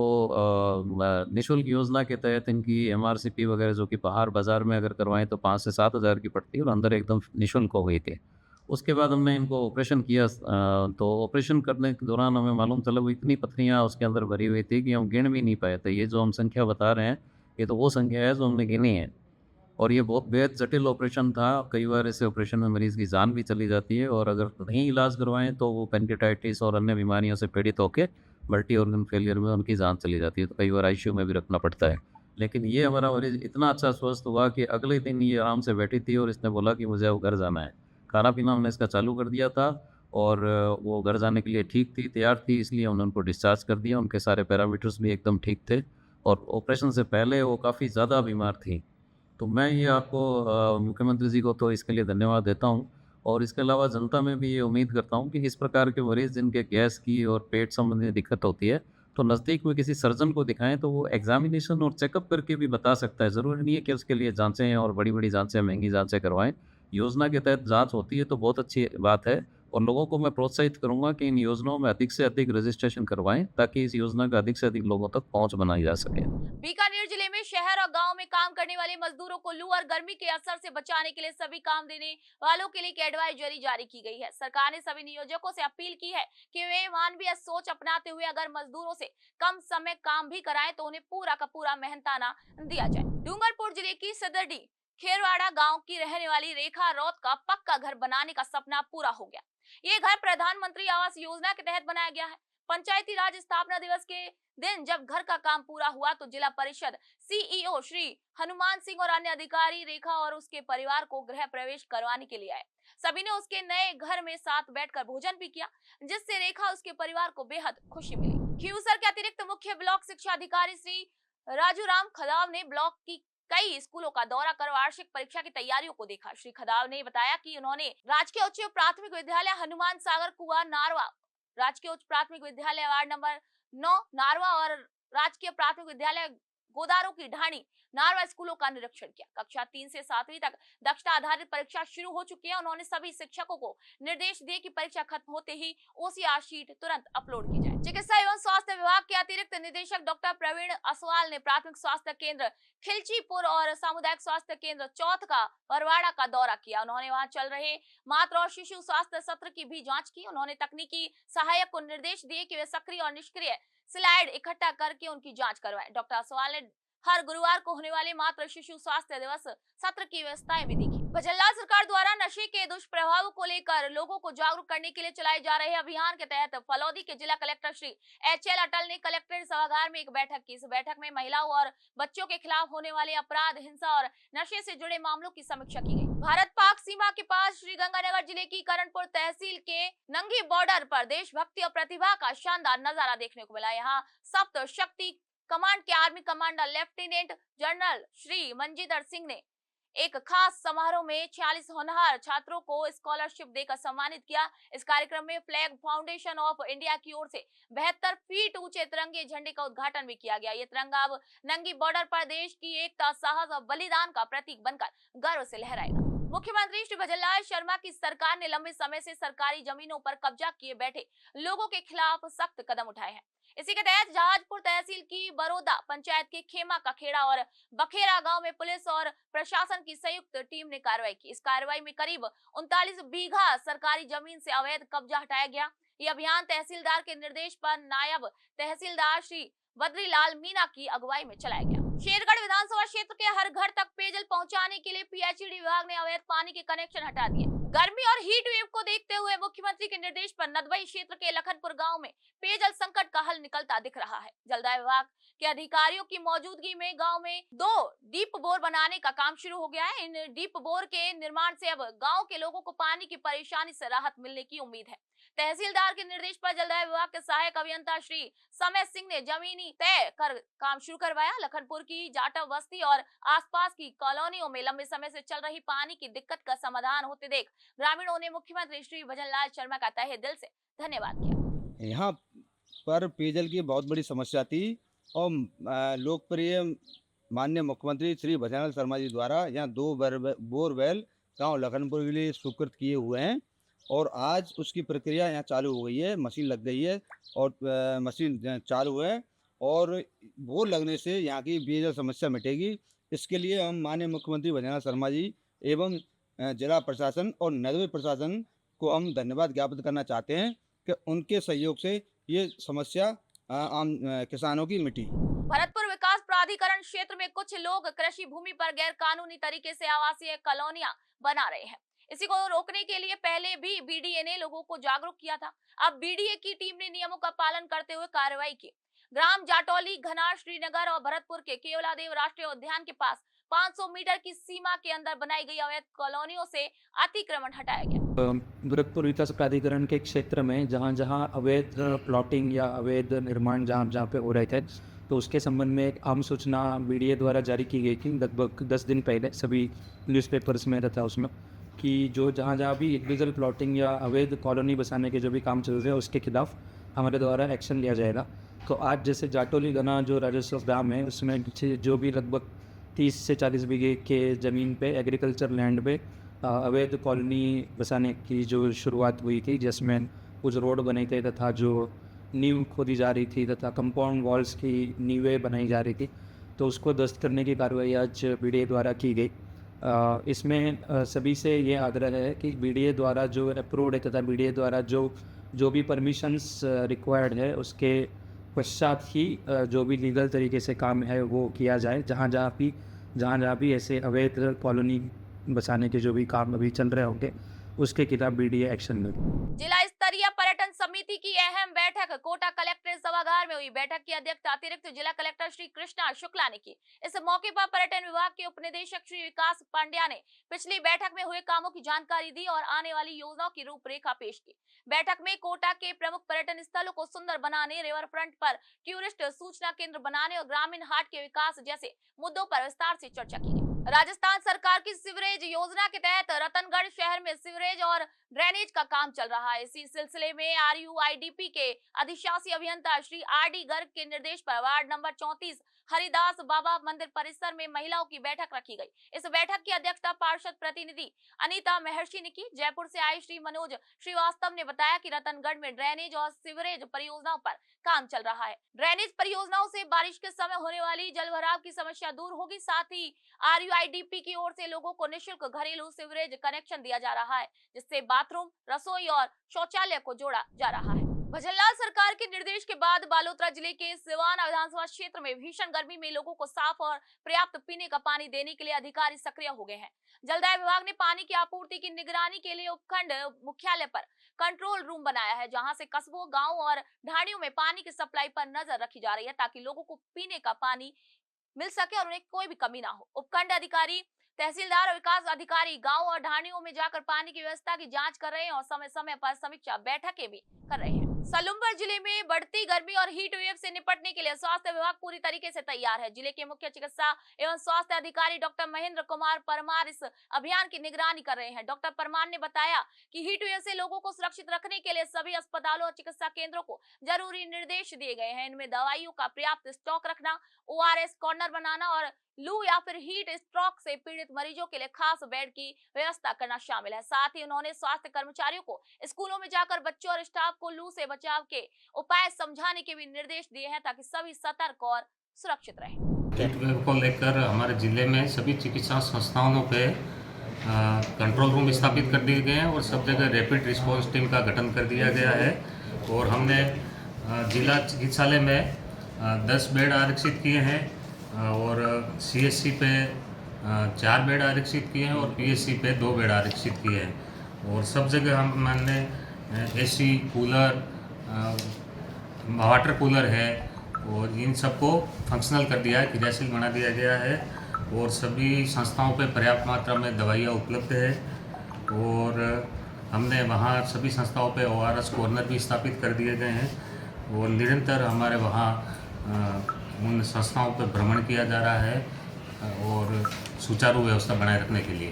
निःशुल्क योजना के तहत इनकी एमआरसीपी वगैरह जो कि बाहर बाज़ार में अगर करवाएँ तो 5 से 7 हज़ार की पड़ती है और अंदर एकदम निःशुल्क हो गई थी। उसके बाद हमने इनको ऑपरेशन किया, तो ऑपरेशन करने के दौरान हमें मालूम चला वो इतनी पथरियाँ उसके अंदर भरी हुई थी कि हम गिन भी नहीं पाए थे। ये जो हम संख्या बता रहे हैं, ये तो वो संख्या है जो हमने गिनी है। और ये बहुत बेहद जटिल ऑपरेशन था। कई बार ऐसे ऑपरेशन में मरीज़ की जान भी चली जाती है और अगर नहीं इलाज करवाएँ तो वो पेनक्लेटाइटिस और अन्य बीमारियों से पीड़ित होकर मल्टी ऑर्गन फेलियर में उनकी जान चली जाती है। तो कई बार आईसीयू में भी रखना पड़ता है। लेकिन ये हमारा मरीज़ इतना अच्छा स्वस्थ हुआ कि अगले दिन ये आराम से बैठी थी और इसने बोला कि मुझे अब घर जाना है। खाना-पीना हमने इसका चालू कर दिया था और वो घर जाने के लिए ठीक थी, तैयार थी, इसलिए हमने उनको डिस्चार्ज कर दिया। उनके सारे पैरामीटर्स भी एकदम ठीक थे और ऑपरेशन से पहले वो काफ़ी ज़्यादा बीमार थी। तो मैं ये आपको मुख्यमंत्री जी को तो इसके लिए धन्यवाद देता हूँ और इसके अलावा जनता में भी ये उम्मीद करता हूँ कि इस प्रकार के मरीज़ जिनके गैस की और पेट संबंधी दिक्कत होती है, तो नज़दीक में किसी सर्जन को दिखाएँ तो वो एग्ज़ामिनेशन और चेकअप करके भी बता सकता है। ज़रूरी नहीं है कि उसके लिए जाँचें और बड़ी-बड़ी जाँचें, महँगी जाँचें करवाएँ। योजना के तहत जाँच होती है तो बहुत अच्छी बात है और लोगों को मैं प्रोत्साहित करूँगा कि इन योजनाओं में अधिक से अधिक रजिस्ट्रेशन करवाएँ ताकि इस योजना का अधिक से अधिक लोगों तक पहुँच बनाई जा सके। बीकानेर जिले में शहर और गांव में काम करने वाले मजदूरों को लू और गर्मी के असर से बचाने के लिए सभी काम देने वालों के लिए एक एडवाइजरी जारी की गई है। सरकार ने सभी नियोजकों से अपील की है कि वे मानवीय सोच अपनाते हुए अगर मजदूरों से कम समय काम भी कराएं तो उन्हें पूरा का पूरा मेहनताना दिया जाए। डूंगरपुर जिले की सदरडी खेरवाड़ा गांव की रहने वाली रेखा रौत का पक्का घर बनाने का सपना पूरा हो गया। ये घर प्रधानमंत्री आवास योजना के तहत बनाया गया है। पंचायती राज स्थापना दिवस के दिन जब घर का काम पूरा हुआ तो जिला परिषद सीईओ श्री हनुमान सिंह और अन्य अधिकारी रेखा और उसके परिवार को गृह प्रवेश करवाने के लिए आए। सभी ने उसके नए घर में साथ बैठकर भोजन भी किया, जिससे रेखा और उसके परिवार को बेहद खुशी मिली। खींवसर के अतिरिक्त मुख्य ब्लॉक शिक्षा अधिकारी श्री राजूराम खदाव ने ब्लॉक की कई स्कूलों का दौरा कर वार्षिक परीक्षा की तैयारियों को देखा। श्री खदाव ने बताया कि उन्होंने राजकीय उच्च प्राथमिक विद्यालय हनुमान सागर कुआ नारवा, राजकीय उच्च प्राथमिक विद्यालय वार्ड नंबर 9 नारवा और राजकीय प्राथमिक विद्यालय गोदारों की ढाणी नारवा स्कूलों का निरीक्षण किया। कक्षा 3 से 7वीं तक दक्षता आधारित परीक्षा शुरू हो चुकी है। उन्होंने सभी शिक्षकों को निर्देश दिए कि परीक्षा खत्म होते ही ओसीआर शीट तुरंत अपलोड की जाए। चिकित्सा एवं स्वास्थ्य विभाग के अतिरिक्त निदेशक डॉक्टर प्रवीण असवाल ने प्राथमिक स्वास्थ्य केंद्र खिलचीपुर और सामुदायिक स्वास्थ्य केंद्र चौथ का परवाड़ा का दौरा किया। उन्होंने वहां चल रहे मातृ और शिशु स्वास्थ्य सत्र की भी जाँच की। उन्होंने तकनीकी सहायक को निर्देश दिए कि वे सक्रिय और निष्क्रिय स्लाइड इकट्ठा करके उनकी जाँच करवाए। डॉक्टर असवाल ने हर गुरुवार को होने वाले मातृ शिशु स्वास्थ्य दिवस सत्र की व्यवस्थाएं भी देखी। भजनलाल सरकार द्वारा नशे के दुष्प्रभाव को लेकर लोगों को जागरूक करने के लिए चलाए जा रहे अभियान के तहत फलौदी के जिला कलेक्टर श्री एचएल अटल ने कलेक्ट्रेट सभागार में एक बैठक की। इस बैठक में महिलाओं और बच्चों के खिलाफ होने वाले अपराध, हिंसा और नशे से जुड़े मामलों की समीक्षा की गई। भारत पाक सीमा के पास श्रीगंगानगर जिले की करणपुर तहसील के नंगी बॉर्डर पर देशभक्ति और प्रतिभा का शानदार नजारा देखने को मिला। यहाँ सप्त शक्ति कमांड के army commander lieutenant general Shri Manjidhar Singh ने एक खास समारोह में 46 होनहार छात्रों को स्कॉलरशिप देकर सम्मानित किया। इस कार्यक्रम में फ्लैग फाउंडेशन ऑफ इंडिया की ओर से 72 फीट ऊंचे तिरंगे झंडे का उद्घाटन भी किया गया। ये तिरंगा अब नंगी बॉर्डर पर देश की एकता, साहस और बलिदान का प्रतीक बनकर गर्व से लहराएगा। मुख्यमंत्री श्री भजनलाल शर्मा की सरकार ने लंबे समय से सरकारी जमीनों पर कब्जा किए बैठे लोगों के खिलाफ सख्त कदम उठाए हैं। इसी के तहत जहाजपुर तहसील की बरोदा पंचायत के खेमा का खेड़ा और बखेरा गांव में पुलिस और प्रशासन की संयुक्त टीम ने कार्रवाई की। इस कार्रवाई में करीब 39 बीघा सरकारी जमीन से अवैध कब्जा हटाया गया। ये अभियान तहसीलदार के निर्देश पर नायब तहसीलदार श्री बद्रीलाल मीना की अगुवाई में चलाया गया। शेरगढ़ विधानसभा क्षेत्र के हर घर तक पेयजल पहुंचाने के लिए पीएचईडी विभाग ने अवैध पानी के कनेक्शन हटा दिए। गर्मी और हीट वेव को देखते हुए मुख्यमंत्री के निर्देश पर नदबई क्षेत्र के लखनपुर गांव में पेयजल संकट का हल निकलता दिख रहा है। जलदाय विभाग के अधिकारियों की मौजूदगी में गांव में 2 डीप बोर बनाने का काम शुरू हो गया है। इन डीप बोर के निर्माण से अब गांव के लोगों को पानी की परेशानी से राहत मिलने की उम्मीद है। तहसीलदार के निर्देश पर जलदाय विभाग के सहायक अभियंता श्री समय सिंह ने जमीनी तय कर काम शुरू करवाया। लखनपुर की जाटव बस्ती और आसपास की कॉलोनियों में लंबे समय से चल रही पानी की दिक्कत का समाधान होते देख ग्रामीणों ने मुख्यमंत्री श्री भजनलाल शर्मा का तहे दिल से धन्यवाद किया। यहाँ पर पेयजल की बहुत बड़ी समस्या थी और लोकप्रिय माननीय मुख्यमंत्री श्री भजनलाल शर्मा जी द्वारा यहाँ 2 बोरवेल गांव लखनपुर के लिए स्वीकृत किए हुए हैं और आज उसकी प्रक्रिया यहाँ चालू हो गई है। मशीन लग गई है और मशीन चालू है और बोर लगने से यहाँ की पेयजल समस्या मिटेगी। इसके लिए हम माननीय मुख्यमंत्री भजनलाल शर्मा जी एवं जिला प्रशासन और नगरीय प्रशासन को हम धन्यवाद ज्ञापित करना चाहते हैं कि उनके सहयोग से ये समस्या आम किसानों की मिटी। भरतपुर विकास प्राधिकरण क्षेत्र में कुछ लोग कृषि भूमि पर गैर कानूनी तरीके से आवासीय कॉलोनियां बना रहे हैं। इसी को रोकने के लिए पहले भी बीडीए ने लोगों को जागरूक किया था। अब बीडीए की टीम ने नियमों का पालन करते हुए कार्रवाई की। ग्राम जाटौली, घनार, श्रीनगर और भरतपुर के केवलादेव राष्ट्रीय उद्यान के पास 500 मीटर की सीमा के अंदर बनाई गई अवैध कॉलोनियों से अतिक्रमण हटाया गया। भरतपुर विकास प्राधिकरण के क्षेत्र में जहाँ जहाँ अवैध प्लॉटिंग या अवैध निर्माण जहाँ पे हो रहे थे, तो उसके संबंध में एक आम सूचना बीडीए द्वारा जारी की गई थी लगभग 10 दिन पहले सभी न्यूज़पेपर्स में रहता उसमें कि जो जहाँ भी इलीगल प्लॉटिंग या अवैध कॉलोनी बसाने के जो भी काम चल रहे हैं उसके खिलाफ हमारे द्वारा एक्शन लिया जाएगा। तो आज जैसे जाटौली गना जो राजस्व ग्राम है उसमें जो भी लगभग 30 से 40 बीघे के ज़मीन पे एग्रीकल्चर लैंड पे अवैध कॉलोनी बसाने की जो शुरुआत हुई थी, जिसमें कुछ रोड बने थे तथा जो नींव खोदी जा रही थी तथा कंपाउंड वॉल्स की नींवें बनाई जा रही थी, तो उसको ध्वस्त करने की कार्रवाई आज बीडीए द्वारा की गई। इसमें सभी से ये आग्रह है कि बीडीए द्वारा जो अप्रूव्ड है तथा बीडीए द्वारा जो भी परमिशंस रिक्वायर्ड है उसके पश्चात ही जो भी लीगल तरीके से काम है वो किया जाए। जहाँ जहाँ भी ऐसे अवैध कॉलोनी बसाने के जो भी काम अभी चल रहे होंगे उसके खिलाफ बीडीए एक्शन ले। जिला स्तरीय पर्यटन समिति की अहम बैठक कोटा कलेक्ट्रेट सभागार में हुई। बैठक की अध्यक्षता अतिरिक्त जिला कलेक्टर श्री कृष्णा शुक्ला ने की। इस मौके पर पर्यटन विभाग के उपनिदेशक श्री विकास पांड्या ने पिछली बैठक में हुए कामों की जानकारी दी और आने वाली योजनाओं की रूपरेखा पेश की। बैठक में कोटा के प्रमुख पर्यटन स्थलों को सुंदर बनाने, रिवर फ्रंट पर टूरिस्ट सूचना केंद्र बनाने और ग्रामीण हाट के विकास जैसे मुद्दों पर विस्तार से चर्चा की गई। राजस्थान सरकार की सीवरेज योजना के तहत रतनगढ़ शहर में सीवरेज और ड्रेनेज का काम चल रहा है। इसी सिलसिले में RUIDP के अधिशासी अभियंता श्री RD गर्ग के निर्देश पर वार्ड नंबर 34 हरिदास बाबा मंदिर परिसर में महिलाओं की बैठक रखी गई। इस बैठक की अध्यक्षता पार्षद प्रतिनिधि अनीता महर्षि ने की। जयपुर से आए श्री मनोज श्रीवास्तव ने बताया कि रतनगढ़ में ड्रेनेज और सीवरेज परियोजनाओं पर काम चल रहा है। ड्रेनेज परियोजनाओं से बारिश के समय होने वाली जलभराव की समस्या दूर होगी। साथ ही RUIDP की ओर से लोगों को निःशुल्क घरेलू सीवरेज कनेक्शन दिया जा रहा है, जिससे बाथरूम, रसोई और शौचालय को जोड़ा जा रहा है। भजनलाल सरकार के निर्देश के बाद बालोतरा जिले के सिवाना विधानसभा क्षेत्र में भीषण गर्मी में लोगों को साफ और पर्याप्त पीने का पानी देने के लिए अधिकारी सक्रिय हो गए हैं। जलदाय विभाग ने पानी की आपूर्ति की निगरानी के लिए उपखंड मुख्यालय पर कंट्रोल रूम बनाया है, जहां से कस्बों, गाँव और ढाणियों में पानी की सप्लाई पर नजर रखी जा रही है ताकि लोगों को पीने का पानी मिल सके और उन्हें कोई भी कमी ना हो। उपखंड अधिकारी, तहसीलदार और विकास अधिकारी गांव और ढाणियों में जाकर पानी की व्यवस्था की जांच कर रहे हैं और समय समय पर समीक्षा बैठकें भी कर रहे हैं। सलुम्बर जिले में बढ़ती गर्मी और हीट वेव से निपटने के लिए स्वास्थ्य विभाग पूरी तरीके से तैयार है। जिले के मुख्य चिकित्सा एवं स्वास्थ्य अधिकारी डॉक्टर महेंद्र कुमार परमार इस अभियान की निगरानी कर रहे हैं। डॉक्टर परमार ने बताया कि हीट वेव से लोगों को सुरक्षित रखने के लिए सभी अस्पतालों और चिकित्सा केंद्रों को जरूरी निर्देश दिए गए हैं। इनमें दवाइयों का पर्याप्त स्टॉक रखना, ORS कॉर्नर बनाना और लू या फिर हीट स्ट्रोक से पीड़ित मरीजों के लिए खास बेड की व्यवस्था करना शामिल है। साथ ही उन्होंने स्वास्थ्य कर्मचारियों को स्कूलों में जाकर बच्चों और स्टाफ को लू से बचाव के उपाय समझाने के भी निर्देश दिए हैं ताकि सभी सतर्क और सुरक्षित रहें। हीट वेव को लेकर हमारे जिले में सभी चिकित्सा संस्थानों पे कंट्रोल रूम स्थापित कर दिए गए हैं और सब जगह रैपिड रिस्पांस टीम का गठन कर दिया गया है। और हमने जिला चिकित्सालय में 10 बेड आरक्षित किए हैं और CSC पे 4 बेड आरक्षित किए हैं और PSC पे 2 बेड आरक्षित किए हैं। और सब जगह हमने AC कूलर, वाटर कूलर है और इन सबको फंक्शनल कर दिया है, क्रियाशील बना दिया गया है। और सभी संस्थाओं पे पर्याप्त मात्रा में दवाइयाँ उपलब्ध है और हमने वहाँ सभी संस्थाओं पे ORS कॉर्नर भी स्थापित कर दिए गए हैं और निरंतर हमारे वहाँ उन संस्थाओं पर भ्रमण किया जा रहा है और सुचारू व्यवस्था बनाए रखने के लिए।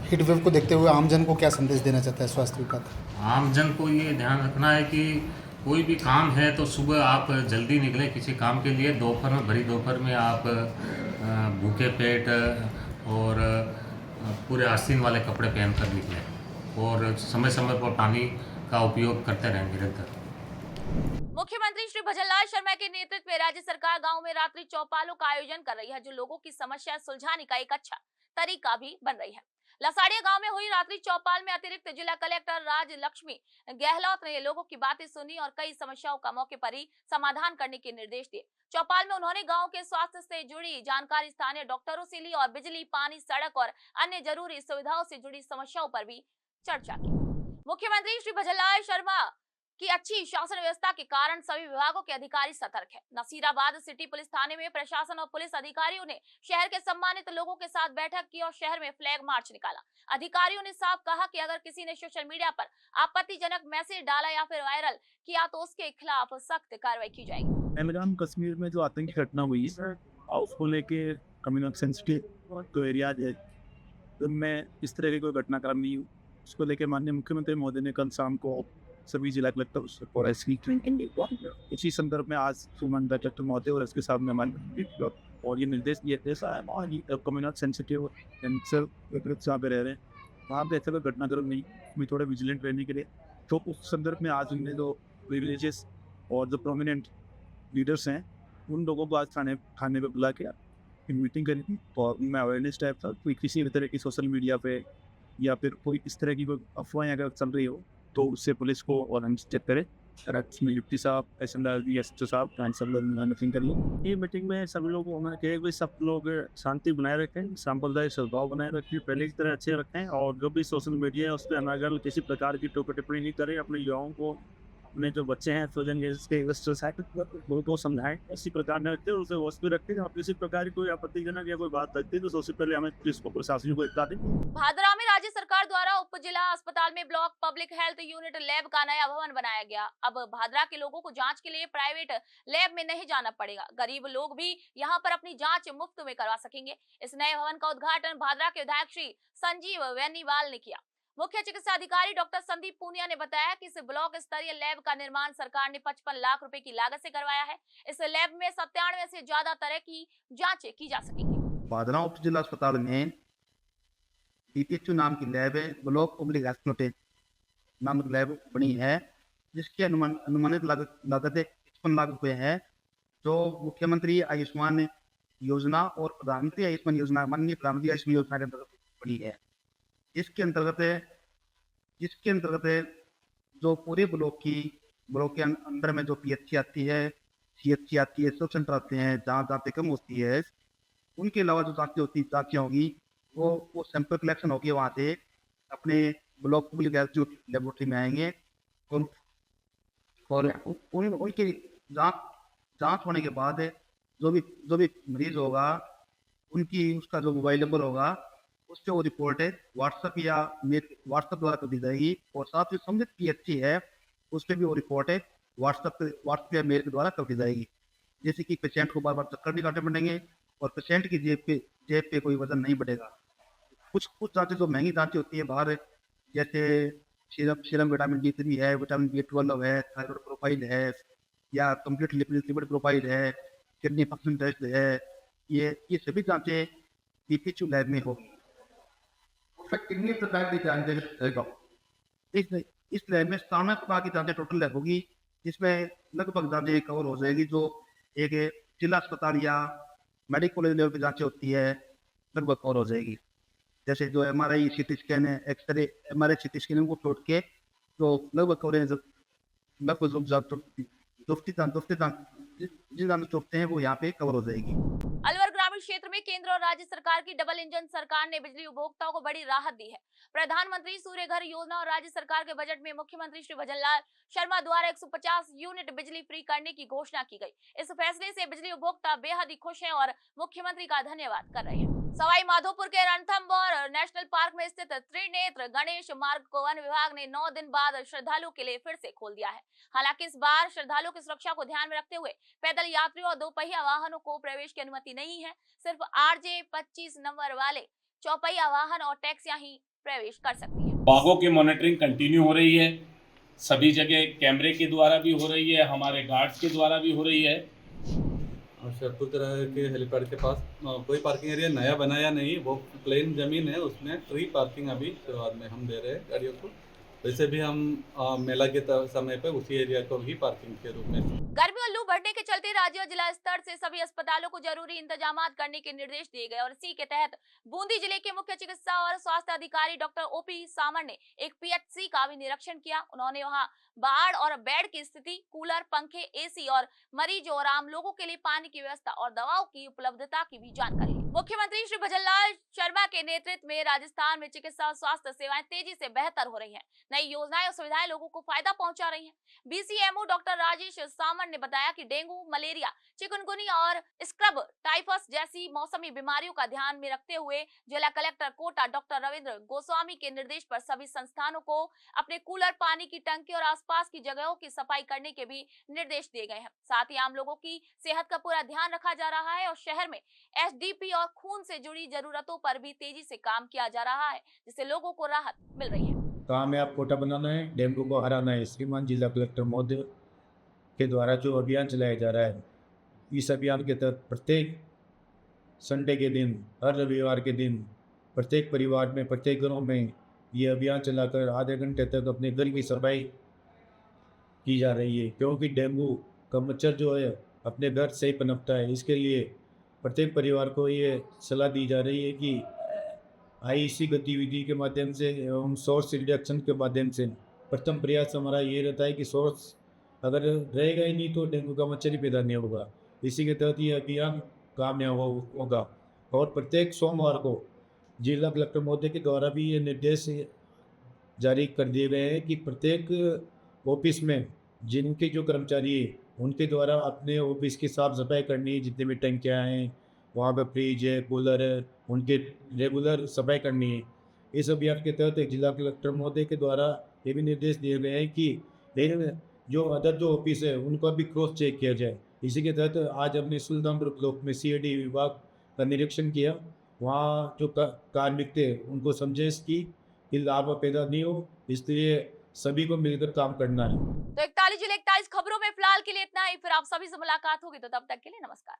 हीट वेव को देखते हुए आमजन को क्या संदेश देना चाहता है स्वास्थ्य विभाग? आमजन को ये ध्यान रखना है कि कोई भी काम है तो सुबह आप जल्दी निकलें किसी काम के लिए। दोपहर में, भरी दोपहर में आप भूखे पेट और पूरे आस्तीन वाले कपड़े पहनकर निकलें और समय समय पर पानी का उपयोग करते रहें निरंतर। मुख्यमंत्री श्री भजनलाल शर्मा के नेतृत्व में राज्य सरकार गांव में रात्रि चौपालों का आयोजन कर रही है, जो लोगों की समस्याएं सुलझाने का एक अच्छा तरीका भी बन रही है। लसाड़िया गांव में हुई रात्रि चौपाल में अतिरिक्त जिला कलेक्टर राज लक्ष्मी गहलोत ने लोगों की बातें सुनी और कई समस्याओं का मौके पर ही समाधान करने के निर्देश दिए। चौपाल में उन्होंने गांव के स्वास्थ्य से जुड़ी जानकारी स्थानीय डॉक्टरों से ली और बिजली, पानी, सड़क और अन्य जरूरी सुविधाओं से जुड़ी समस्याओं पर भी चर्चा की। मुख्यमंत्री श्री भजनलाल शर्मा की अच्छी शासन व्यवस्था के कारण सभी विभागों के अधिकारी सतर्क हैं। नसीराबाद सिटी पुलिस थाने में प्रशासन और पुलिस अधिकारियों ने शहर के सम्मानित लोगों के साथ बैठक की और शहर में फ्लैग मार्च निकाला। अधिकारियों ने साफ कहा कि अगर किसी ने सोशल मीडिया पर आपत्तिजनक मैसेज डाला या फिर वायरल किया तो उसके खिलाफ सख्त कार्रवाई की जाएगी। पहलगाम कश्मीर में जो आतंकी घटना हुई उसको लेके कम्युनिटी सेंसिटिव तो एरियाज है, उनमें इस तरह की कोई घटनाक्रम नहीं हुई, उसको लेके माननीय मुख्यमंत्री महोदय ने कल शाम को सभी जिला कलेक्टर और एसपी इसी संदर्भ में आज सुमन कलेक्टर महोदय और इसके साथ मेहमान और ये निर्देश दिए थे कम्युनिटी सेंसिटिव जहाँ पे रह रहे हैं वहाँ पे ऐसा कोई घटनाक्रम नहीं, हमें थोड़ा विजिलेंट रहने के लिए। तो उस संदर्भ में आज उनने जो रिलीजियस और जो प्रोमिनेंट लीडर्स हैं उन लोगों को आज थाने पे बुला के मीटिंग करी थी और उनमें अवेयरनेस टाइप था कोई किसी भी तरह की सोशल मीडिया पे या फिर कोई इस तरह की कोई अफवाहें अगर चल रही हो तो उससे पुलिस को और हम चेक करें। डिप्टी साहब, SHO साहब, मीटिंग करिए। ये मीटिंग में सभी लोग उन्होंने कहा कि सब लोग शांति बनाए रखें, सांप्रदायिक सद्भाव बनाए रखें, पहले की तरह अच्छे रखें और जो भी सोशल मीडिया है उस पर अनागर किसी प्रकार की टिप्पणी नहीं करें। अपने युवाओं को, अपने जो बच्चे हैं सोजन के इन्वेस्टर्स हैं उनको समझाएं, इसी प्रकार न रखते उसे वस्तु भी रखते हैं। आप किसी प्रकार की कोई आपत्तिजनक या कोई बात रखते हैं तो सबसे पहले हमें पुलिस को, प्रशासन को इत्तला दें। भादरा में राज्य सरकार द्वारा उप जिला अस्पताल में block public health unit lab का नया भवन बनाया गया। अब भादरा के लोगों को जांच के लिए प्राइवेट लैब में नहीं जाना पड़ेगा। गरीब लोग भी यहां पर अपनी जांच मुफ्त में करवा सकेंगे। इस नए भवन का उद्घाटन भादरा के विधायक श्री संजीव वेनीवाल ने किया। मुख्य चिकित्सा अधिकारी डॉक्टर संदीप पूनिया ने बताया कि इस ब्लॉक स्तरीय लैब का निर्माण सरकार ने 55 लाख रुपए की लागत से करवाया है। इस लैब में 97 से ज्यादा तरह की जांचें की जा सकेंगी। भादरा उप जिला अस्पताल में DPHO नाम की लैब है, ब्लॉक पब्लिक हेल्थ नामक लैब बनी है, जिसकी अनुमानित लागत 55 लाख रुपए है, जो मुख्यमंत्री आयुष्मान योजना और प्रधानमंत्री आयुष्मान योजना, माननीय प्रधानमंत्री आयुष्मान योजना के अंतर्गत बनी है। जिसके अंतर्गत जो पूरे ब्लॉक के अंदर में जो PHC आती है, CHC आती है, सब सेंटर आते हैं जहाँ जांचें कम होती है, उनके अलावा जो जांचें होगी वो सैंपल कलेक्शन होगी वहाँ से अपने ब्लॉक पब्लिक हेल्थ लेबोरेटरी में आएंगे और उनकी जांच होने के बाद जो भी मरीज होगा उसका जो मोबाइल नंबर होगा उससे वो रिपोर्ट है व्हाट्सएप द्वारा कर दी जाएगी। और साथ ही संबंधित PHC है उस पर भी वो रिपोर्ट है व्हाट्सएप या मेल के द्वारा कर दी जाएगी। जैसे कि पेशेंट को बार बार चक्कर नहीं काटने पड़ेंगे और पेशेंट की जेब पे कोई वजन नहीं बढ़ेगा। कुछ जांचें जो महंगी जांचें होती है बाहर, जैसे सीरम विटामिन D3 है, विटामिन B12 है, थायराइड प्रोफाइल है, या कंप्लीट लिपिड प्रोफाइल है, किडनी फंक्शन टेस्ट है, ये सभी जांचें पीपीक्यू लैब में होगी। कितनी प्रकार की जांचें रहेगा इस लैब में 97 प्रकार की जांचें टोटल लैब होगी, जिसमें लगभग जांचें कवर हो जाएगी जो एक जिला अस्पताल या मेडिकल कॉलेज लेवल की जांचें होती है, लगभग कवर हो जाएगी। जैसे जो MRI CT स्कैन है, एक्सरे MRI CT स्कैन को छोड़ के तो लगभग कवरेज जिस जांच चौकते हैं वो यहाँ पे कवर हो जाएगी। अलवर ग्रामीण क्षेत्र में केंद्र और राज्य सरकार की डबल इंजन सरकार ने बिजली उपभोक्ताओं को बड़ी राहत दी है। प्रधानमंत्री सूर्य घर योजना और राज्य सरकार के बजट में मुख्यमंत्री श्री भजनलाल शर्मा द्वारा 150 यूनिट बिजली फ्री करने की घोषणा की गई। इस फैसले से बिजली उपभोक्ता बेहद ही खुश हैं और मुख्यमंत्री का धन्यवाद कर रहे हैं। सवाई माधोपुर के रणथंभौर नेशनल पार्क में स्थित त्रिनेत्र गणेश मार्ग को वन विभाग ने 9 दिन बाद श्रद्धालुओं के लिए फिर से खोल दिया है। हालांकि इस बार श्रद्धालुओं की सुरक्षा को ध्यान में रखते हुए पैदल यात्रियों और दोपहिया वाहनों को प्रवेश की अनुमति नहीं है। सिर्फ RJ 25 नंबर वाले चौपहिया वाहन और टैक्सियां ही प्रवेश कर सकती है। बाघों की मॉनिटरिंग कंटिन्यू हो रही है, सभी जगह कैमरे के द्वारा भी हो रही है, हमारे गार्ड्स के द्वारा भी हो रही है। और शेरपुर तरह के हेलीपैड के पास कोई पार्किंग एरिया नया बनाया नहीं, वो प्लेन जमीन है, उसमें फ्री पार्किंग अभी शुरुआत में हम दे रहे हैं गाड़ियों को। वैसे भी हम मेला के समय पे उसी एरिया को भी पार्किंग के रूप में। गर्मी और लू बढ़ने के चलते राज्य और जिला स्तर से सभी अस्पतालों को जरूरी इंतजाम करने के निर्देश दिए गए और इसी के तहत बूंदी जिले के मुख्य चिकित्सा और स्वास्थ्य अधिकारी डॉक्टर OP सामर ने एक PHC का भी निरीक्षण किया। उन्होंने वहां बाढ़ और बेड की स्थिति, कूलर, पंखे, AC और मरीजों और आम लोगों के लिए पानी की व्यवस्था और दवाओं की उपलब्धता की भी जानकारी ली। मुख्यमंत्री श्री भजनलाल शर्मा के नेतृत्व में राजस्थान में चिकित्सा और स्वास्थ्य सेवाएं तेजी से बेहतर हो रही हैं। नई योजनाएं और सुविधाएं लोगों को फायदा पहुंचा रही हैं। BCMO डॉक्टर राजेश सामर ने बताया कि डेंगू, मलेरिया, चिकनगुनिया और स्क्रब टाइफस जैसी मौसमी बीमारियों का ध्यान में रखते हुए जिला कलेक्टर कोटा डॉक्टर रविंद्र गोस्वामी के निर्देश पर सभी संस्थानों को अपने कूलर, पानी की टंकी और आसपास की जगहों की सफाई करने के भी निर्देश दिए गए हैं। साथ ही आम लोगों की सेहत का पूरा ध्यान रखा जा रहा है और शहर में SDP और खून से जुड़ी जरूरतों पर भी तेजी से काम किया जा रहा है, जिससे लोगों को राहत मिल रही है। काम है आप कोटा बनाना है, डेंगू को हराना है। श्रीमान जिला कलेक्टर महोदय के द्वारा जो अभियान चलाया जा रहा है, इस अभियान के तहत प्रत्येक संडे के दिन, हर रविवार के दिन प्रत्येक परिवार में, प्रत्येक घरों में ये अभियान चलाकर आधे घंटे तक अपने घर की सफाई की जा रही है, क्योंकि डेंगू का मच्छर जो है अपने घर से ही पनपता है। इसके लिए प्रत्येक परिवार को ये सलाह दी जा रही है कि IEC गतिविधि के माध्यम से एवं सोर्स रिडक्शन के माध्यम से प्रथम प्रयास हमारा ये रहता है कि सोर्स अगर रहेगा ही नहीं तो डेंगू का मच्छर ही पैदा नहीं होगा। इसी के तहत ये अभियान कामयाब होगा और प्रत्येक सोमवार को जिला कलेक्टर महोदय के द्वारा भी ये निर्देश जारी कर दिए गए हैं कि प्रत्येक ऑफिस में जिनके जो कर्मचारी हैं उनके द्वारा अपने ऑफिस की साफ सफाई करनी है। जितने भी टंकियाँ हैं, वहाँ पर फ्रिज है, कूलर है, उनके रेगुलर सफाई करनी है। इस अभियान के तहत जिला कलेक्टर महोदय के द्वारा ये भी निर्देश दिए गए हैं कि जो अदर जो ऑफिस है उनको भी क्रॉस चेक किया जाए। इसी के तहत आज हमने सुल्तानपुर ब्लॉक में CID विभाग का निरीक्षण किया। वहाँ जो कार्मिक थे उनको समझाइश की कि लाभ पैदा नहीं हो, इसलिए सभी को मिलकर काम करना है। तो 41 जिले 41 खबरों में फिलहाल के लिए इतना ही। फिर आप सभी से मुलाकात होगी, तो तब तक के लिए नमस्कार।